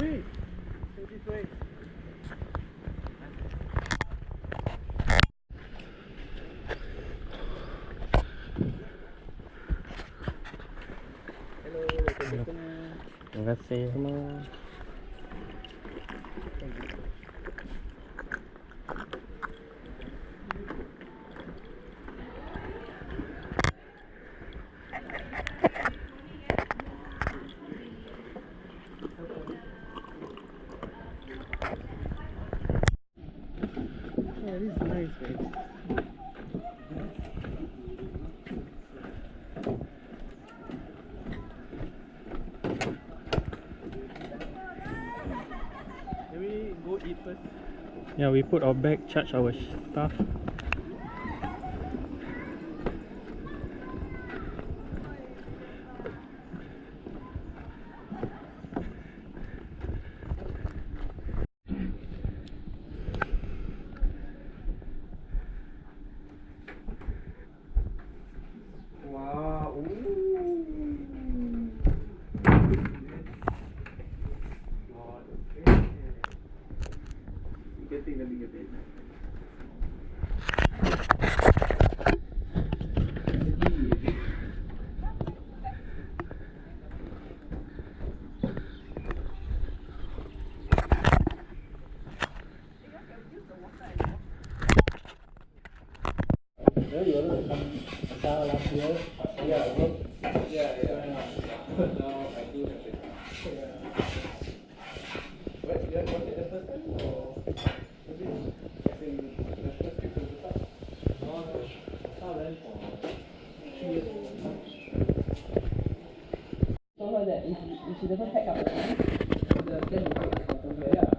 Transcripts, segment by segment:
Hey, this way. Hello, welcome to. Terima kasih semua. Yeah, this is nice, man. Can we go eat first? Yeah, we put our bag, charge our stuff. Wow. Ooh. God, okay. Getting a little bit. Last year? Yeah, now I do have it. What, was it the first time or was it I think the first trip to the start? No, I went for 3 years. So that if she doesn't pack up the then you take the photo. Yeah.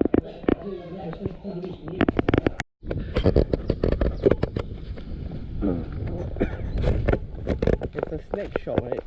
It's a snack shop, right?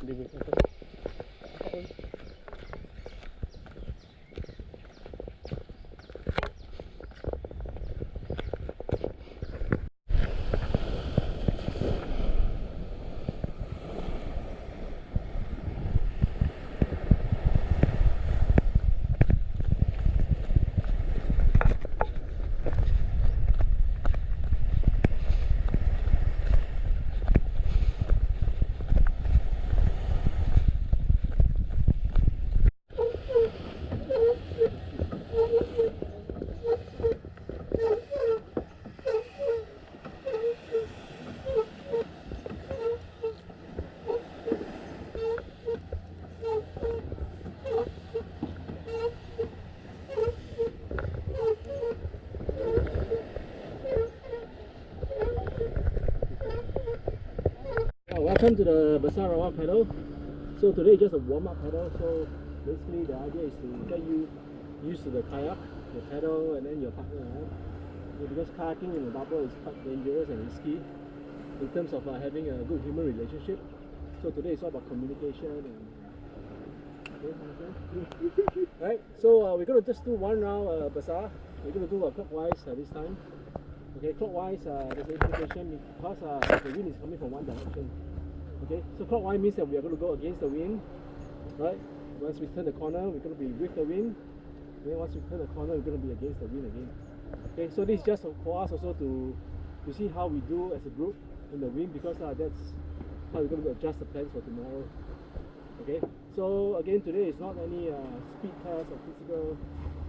Welcome to the Bazaar Rawak pedal. So today is just a warm-up pedal. So basically the idea is to get you used to the kayak, the pedal, and then your partner. Right? Because kayaking in the bubble is quite dangerous and risky in terms of having a good human relationship. So today is all about communication and right. So we're going to just do one round bazaar. We're going to do clockwise this time. Okay, clockwise there's an implication because the wind is coming from one direction. Okay, so clockwise means that we are going to go against the wind, right? Once we turn the corner, we're going to be with the wind. Then once we turn the corner, we're going to be against the wind again. Okay, so this is just for us also to see how we do as a group in the wind, because that's how we're going to adjust the plans for tomorrow. Okay, so again today is not any speed test or physical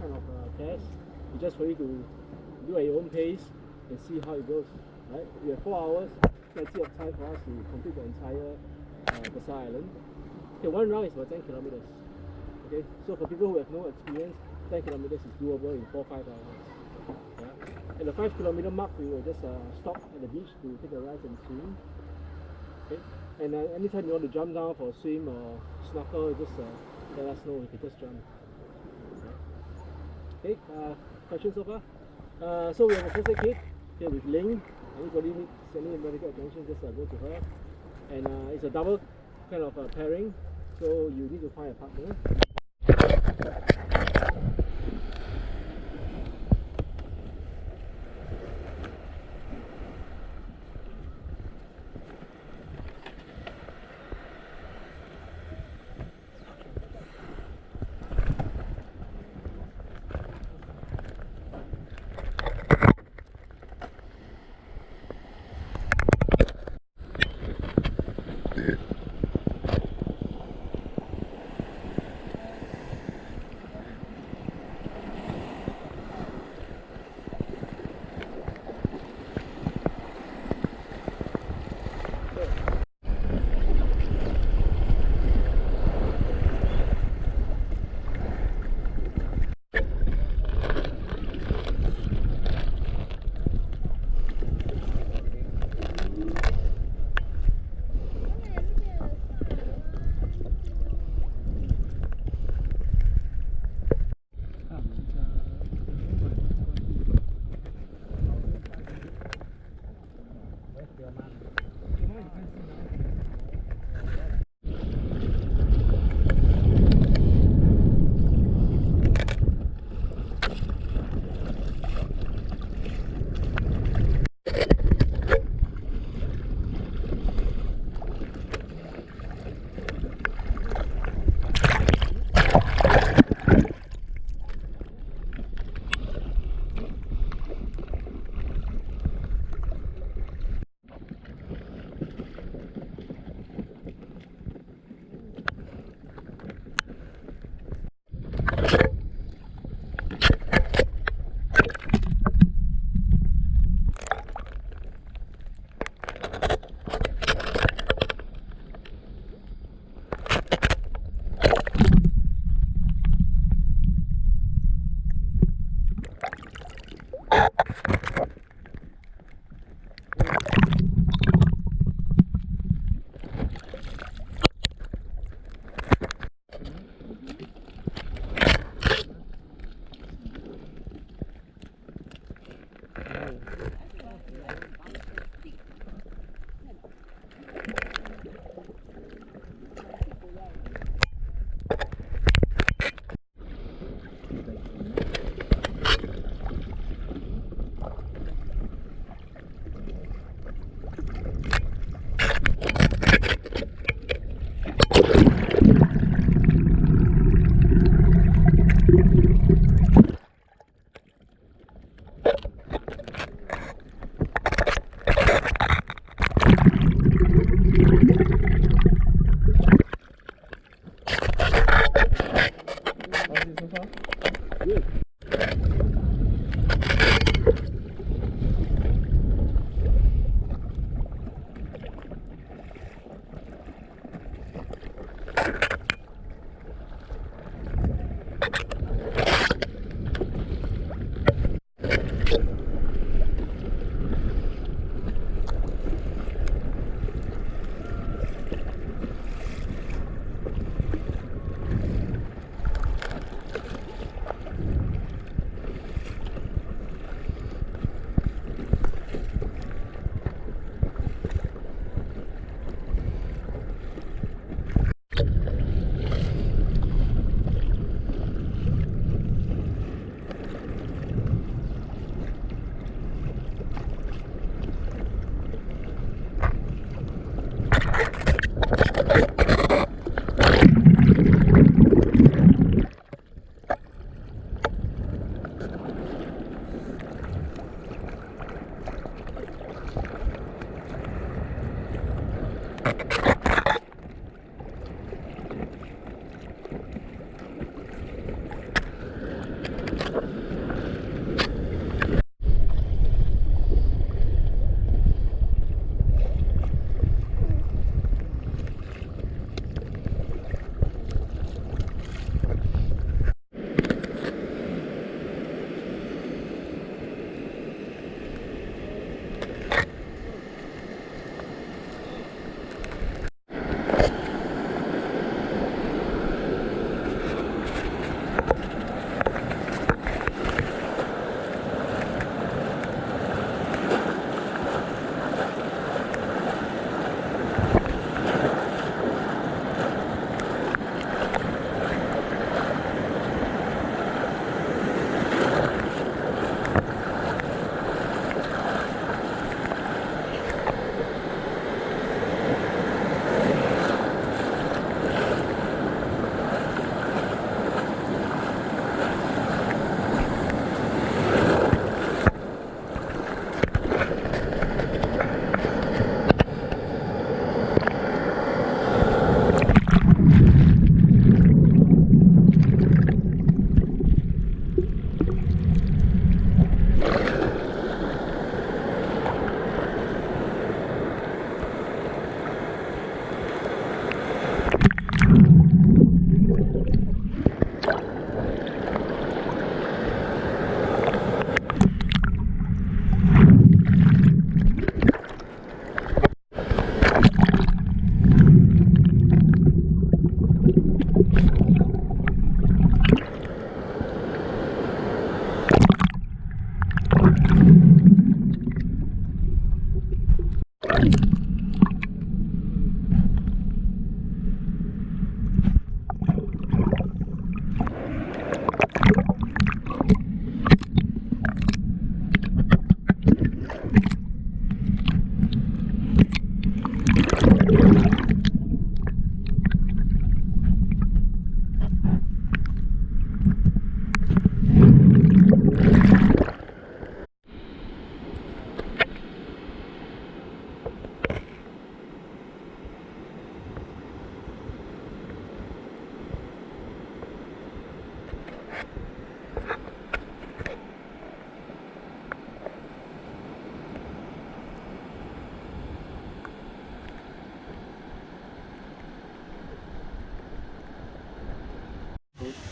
kind of test. It's just for you to do at your own pace and see how it goes. Right? We have 4 hours. Plenty of time for us to complete the entire Bazaar Island. Okay, one round is about 10 kilometers. Okay, so for people who have no experience, 10 kilometers is doable in 4-5 hours. Yeah? At the 5 kilometer mark, we will just stop at the beach to take a rest and swim. Okay, and anytime you want to jump down for a swim or snorkel, just let us know. You can just jump. Okay, questions so far? So we have a first aid kit here with Ling. Anybody needs any medical attention, just go to her. And it's a double kind of pairing, so you need to find a partner. it so far?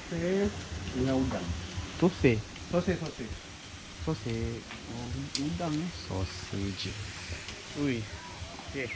Good. Dengan udang. Sosej. Sausage. Sosej. Oh, udang ni. Sausage. Ui. Okay.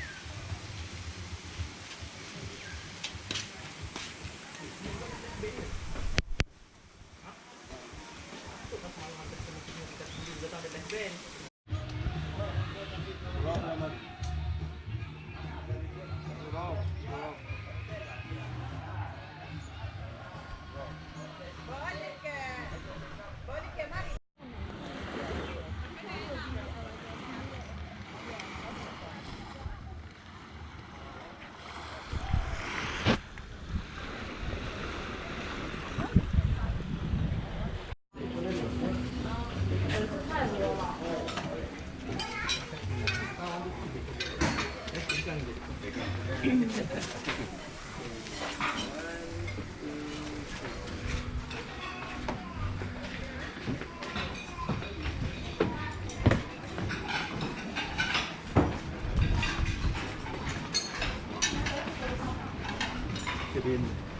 rin.